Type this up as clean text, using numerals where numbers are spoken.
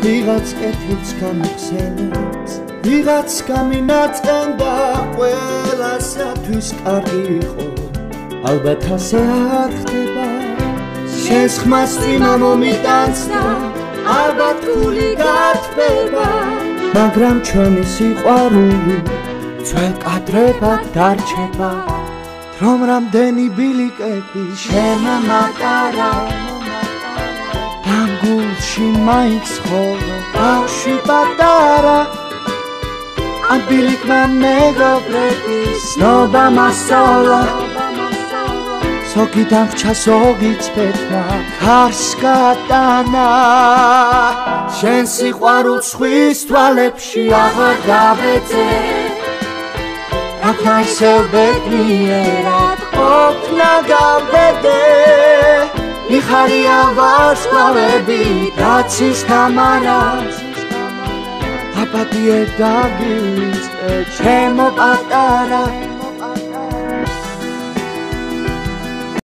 ვიღაც კეთილს გამიხსენებს ვიღაც გამინაწენდა ყველასათვის კარგი იყო ალბათ ასე არ ხდება შენს ხმას წინა მომიტანსდა ალბათ გული გათბება მაგრამ ჩვენი სიყვარული ძველ კადრებად დარჩება რომ რამდენი ბილიკები შემამატარა გულში მაინც ხოლო ბავშვი პატარა ამ ბილიკმა მეგობრების ცნობა მასწავლა ზოგი დამრჩა ზოგიც ბედნა ქარს გატანა შენ სიყვარულს ხვის თვალებში აღარ გავეძე აქ ისევ ბედნიერად ყოფნა გავბედე იხარია ვარსკვლავები რაც ის გამარავს აპატიე დაგივიწყე ჩემო პატარა